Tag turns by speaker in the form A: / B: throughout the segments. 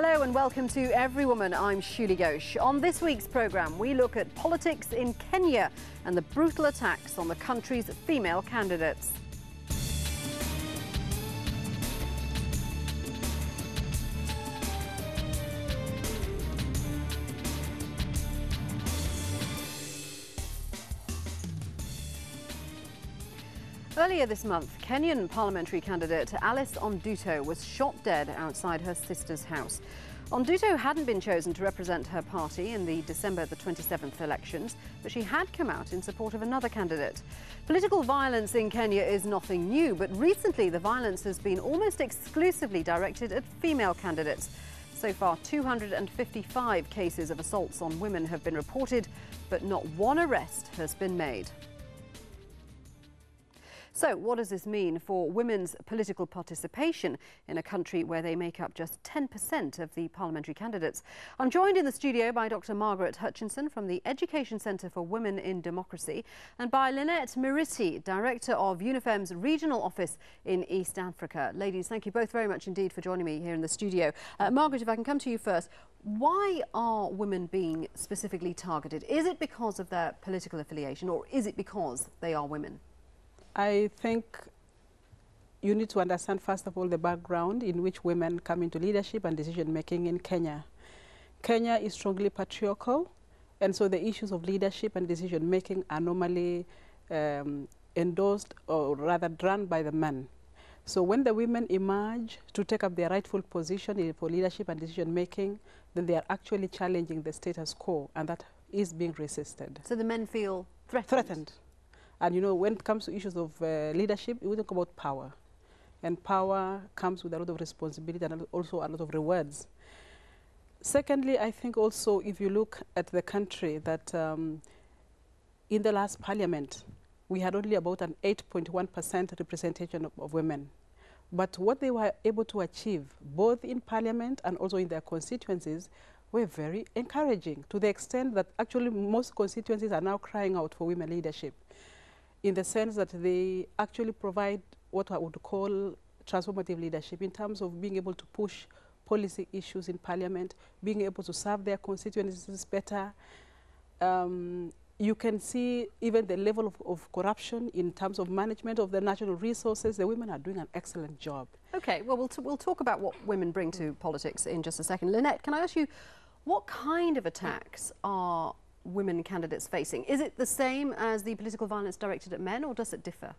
A: Hello and welcome to Everywoman. I'm Shiulie. On this week's programme, we look at politics in Kenya and the brutal attacks on the country's female candidates. Earlier this month, Kenyan parliamentary candidate Alice Onduto was shot dead outside her sister's house. Onduto hadn't been chosen to represent her party in the December the 27th elections, but she had come out in support of another candidate. Political violence in Kenya is nothing new, but recently the violence has been almost exclusively directed at female candidates. So far, 255 cases of assaults on women have been reported, but not one arrest has been made. So what does this mean for women's political participation in a country where they make up just 10% of the parliamentary candidates? I'm joined in the studio by Dr. Margaret Hutchinson from the Education Centre for Women in Democracy and by Linet Miriti, Director of UNIFEM's regional office in East Africa. Ladies, thank you both very much indeed for joining me here in the studio. Margaret, if I can come to you first, why are women being specifically targeted? Is it because of their political affiliation or is it because they are women?
B: I think you need to understand, first of all, the background in which women come into leadership and decision-making in Kenya. Kenya is strongly patriarchal, and so the issues of leadership and decision-making are normally endorsed or rather run by the men. So when the women emerge to take up their rightful position for leadership and decision-making, then they are actually challenging the status quo, and that is being resisted.
A: So the men feel threatened?
B: Threatened. And you know, when it comes to issues of leadership, we talk about power. And power comes with a lot of responsibility and also a lot of rewards. Secondly, I think also if you look at the country that in the last parliament, we had only about an 8.1% representation of women. But what they were able to achieve, both in parliament and also in their constituencies, were very encouraging, to the extent that actually most constituencies are now crying out for women leadership, in the sense that they actually provide what I would call transformative leadership in terms of being able to push policy issues in parliament, being able to serve their constituencies better. You can see even the level of corruption in terms of management of the natural resources. The women are doing an excellent job. Okay, well, we'll talk about what women bring to politics in just a second. Linet, can I ask you, what kind of attacks are women candidates facing? Is it the same as the political violence directed at men, or does it differ?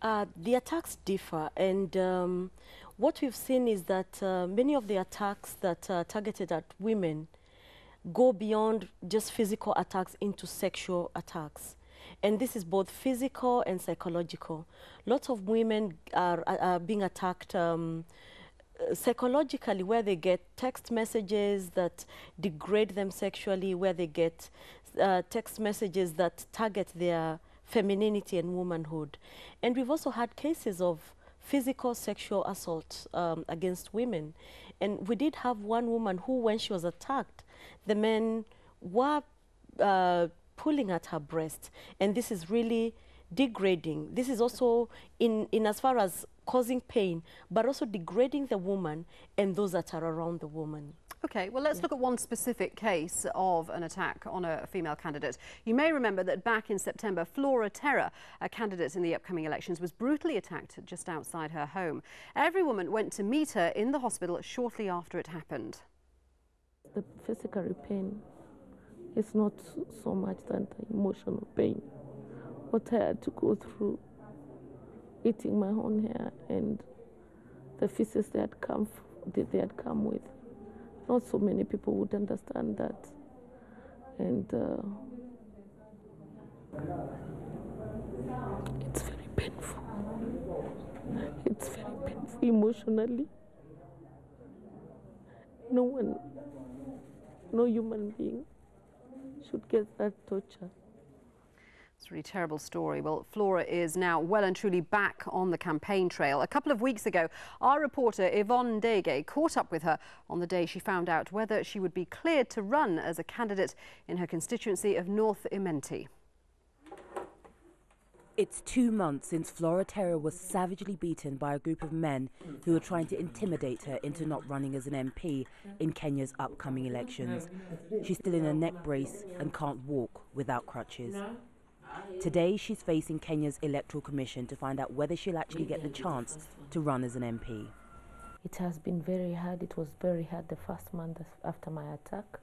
C: The attacks differ, and what we've seen is that many of the attacks that are targeted at women go beyond just physical attacks into sexual attacks. And this is both physical and psychological. Lots of women are being attacked psychologically, where they get text messages that degrade them sexually, where they get text messages that target their femininity and womanhood. And we've also had cases of physical sexual assault against women. And we did have one woman who, when she was attacked, the men were pulling at her breast. And this is really degrading. This is also in as far as causing pain, but also degrading the woman and those that are around the woman.
A: Okay, well, let's look at one specific case of an attack on a female candidate. You may remember that back in September, Flora Tera, a candidate in the upcoming elections, was brutally attacked just outside her home. Everywoman went to meet her in the hospital shortly after it happened.
D: The physical pain is not so much than the emotional pain. What I had to go through, eating my own hair and the feces they had come with. Not so many people would understand that. And it's very painful. It's very painful emotionally. No human being should get that torture.
A: It's a really terrible story. Well, Flora is now well and truly back on the campaign trail. A couple of weeks ago, our reporter Yvonne Dege caught up with her on the day she found out whether she would be cleared to run as a candidate in her constituency of North Imenti.
E: It's 2 months since Flora Terror was savagely beaten by a group of men who were trying to intimidate her into not running as an MP in Kenya's upcoming elections. She's still in a neck brace and can't walk without crutches. Today she's facing Kenya's Electoral Commission to find out whether she'll actually get the chance to run as an MP.
D: It has been very hard. It was very hard the first month after my attack.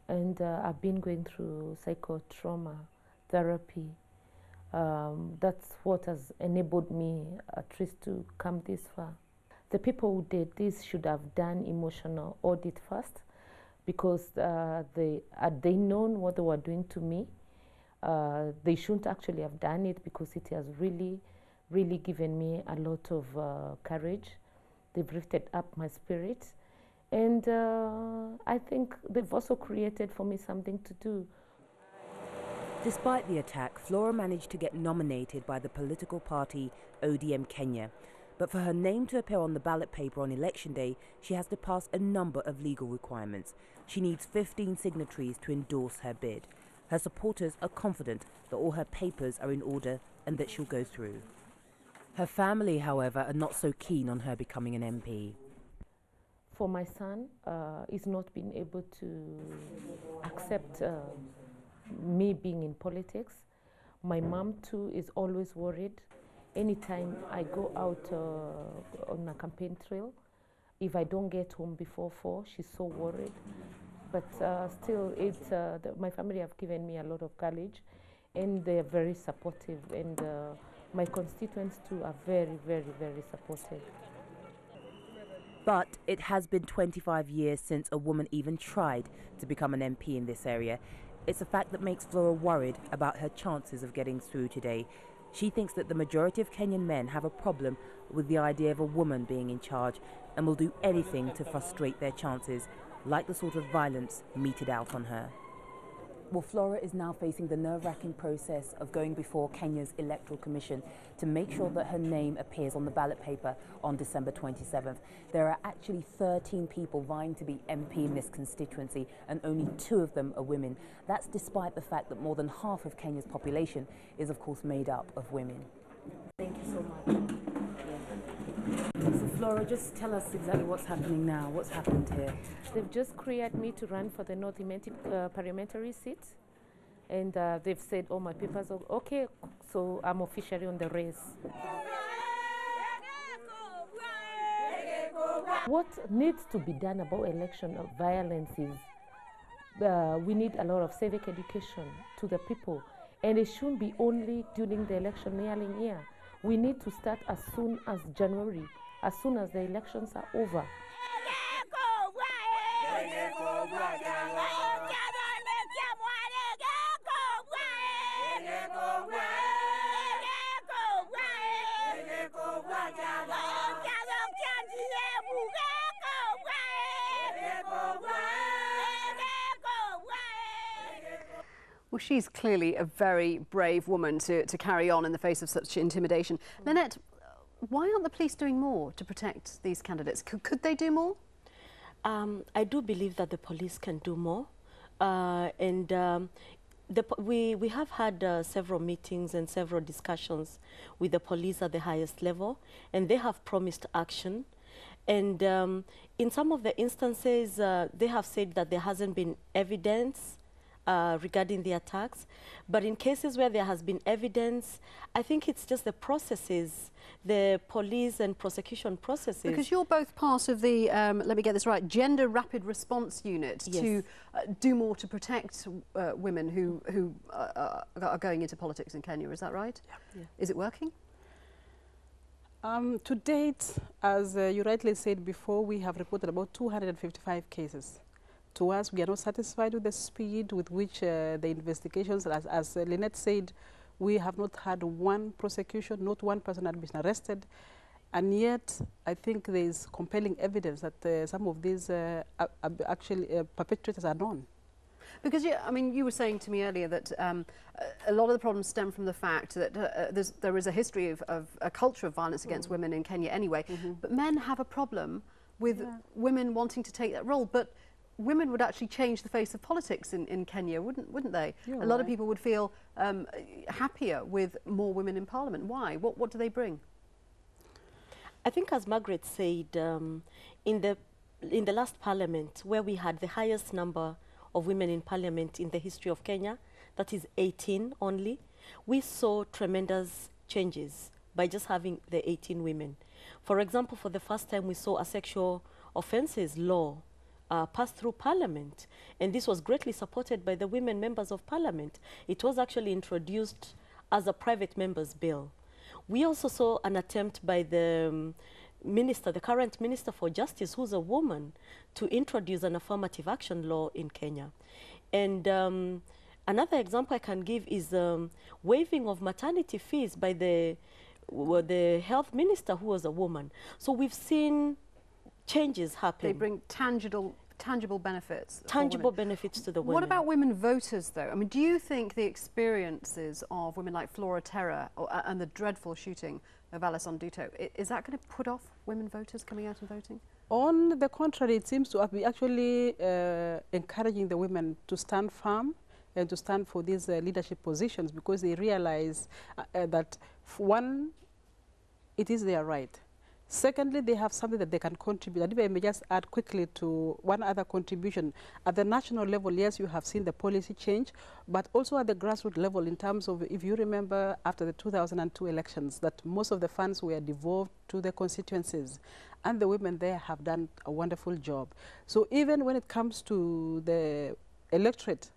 D: And I've been going through psychotrauma therapy. That's what has enabled me at least to come this far. The people who did this should have done emotional audit first, because had they known what they were doing to me, they shouldn't actually have done it, because it has really, really given me a lot of courage. They've lifted up my spirit, and I think they've also created for me something to do.
E: Despite the attack, Flora managed to get nominated by the political party ODM Kenya. But for her name to appear on the ballot paper on election day, she has to pass a number of legal requirements. She needs 15 signatories to endorse her bid. Her supporters are confident that all her papers are in order and that she'll go through. Her family, however, are not so keen on her becoming an MP.
D: For my son, he's not been able to accept me being in politics. My mom too is always worried. Anytime I go out on a campaign trail, if I don't get home before 4, she's so worried. But still, my family have given me a lot of courage, and they're very supportive, and my constituents too are very, very, very supportive.
E: But it has been 25 years since a woman even tried to become an MP in this area. It's a fact that makes Flora worried about her chances of getting through today. She thinks that the majority of Kenyan men have a problem with the idea of a woman being in charge and will do anything to frustrate their chances, like the sort of violence meted out on her. Well, Flora is now facing the nerve-wracking process of going before Kenya's Electoral Commission to make sure that her name appears on the ballot paper on December 27th. There are actually 13 people vying to be MP in this constituency, and only 2 of them are women. That's despite the fact that more than half of Kenya's population is, of course, made up of women. Thank you so much. So, Flora, just tell us exactly what's happening now. What's happened here?
D: They've just cleared me to run for the North Imenti parliamentary seat, and they've said all my papers are okay, so I'm officially on the race. What needs to be done about election violence is we need a lot of civic education to the people, and it shouldn't be only during the election nearing year. We need to start as soon as January, as soon as the elections are over.
A: Well, she's clearly a very brave woman to carry on in the face of such intimidation. Linet, why aren't the police doing more to protect these candidates? Could they do more?
C: I do believe that the police can do more. We have had several meetings and several discussions with the police at the highest level, and they have promised action. And in some of the instances, they have said that there hasn't been evidence regarding the attacks. But in cases where there has been evidence, I think it's just the processes, the police and prosecution processes.
A: Because you're both part of the, let me get this right, Gender Rapid Response Unit, yes, to do more to protect women who are going into politics in Kenya. Is that right? Yeah. Is it working?
B: To date, as you rightly said before, we have reported about 255 cases. To us, we are not satisfied with the speed with which the investigations, as Linet said, we have not had one prosecution, not one person had been arrested. And yet, I think there is compelling evidence that some of these actually perpetrators are known.
A: Because, I mean, you were saying to me earlier that a lot of the problems stem from the fact that there is a history of a culture of violence against women in Kenya anyway, but men have a problem with women wanting to take that role. But women would actually change the face of politics in Kenya, wouldn't they?
B: You're
A: a lot of
B: right.
A: people would feel happier with more women in parliament. Why? What do they bring?
C: I think, as Margaret said, in the last parliament, where we had the highest number of women in parliament in the history of Kenya, that is 18 only, we saw tremendous changes by just having the 18 women. For example, for the first time, we saw a sexual offences law pass through parliament, and this was greatly supported by the women members of parliament. It was actually introduced as a private member's bill. We also saw an attempt by the minister, the current Minister for Justice, who's a woman, to introduce an affirmative action law in Kenya. And another example I can give is waiving of maternity fees by the health minister, who was a woman. So we've seen changes happen.
A: They bring tangible benefits.
C: Tangible benefits to the women.
A: What about women voters, though? I mean, do you think the experiences of women like Flora Terror and the dreadful shooting of Alice Onduto, is that going to put off women voters coming out and voting?
B: On the contrary, it seems to be actually encouraging the women to stand firm and to stand for these leadership positions, because they realize that, one, it is their right. Secondly, they have something that they can contribute. And if I may just add quickly to one other contribution. At the national level, yes, you have seen the policy change, but also at the grassroots level, in terms of, if you remember, after the 2002 elections, that most of the funds were devolved to the constituencies, and the women there have done a wonderful job. So even when it comes to the electorate,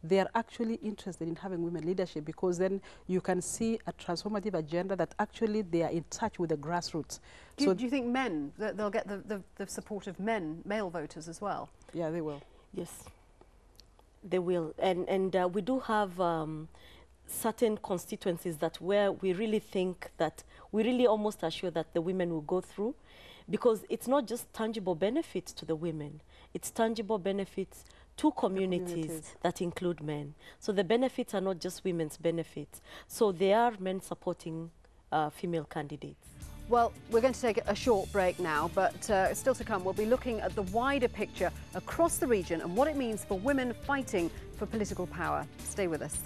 B: they are actually interested in having women leadership, because then you can see a transformative agenda that actually they are in touch with the grassroots.
A: Do you think men, that they'll get the support of male voters as well?
B: Yeah, they will.
C: Yes, they will. And we do have certain constituencies that where we really think that, we really almost are sure that the women will go through, because it's not just tangible benefits to the women, it's tangible benefits to communities that include men. So the benefits are not just women's benefits. So there are men supporting female candidates.
A: Well, we're going to take a short break now, but still to come, we'll be looking at the wider picture across the region and what it means for women fighting for political power. Stay with us.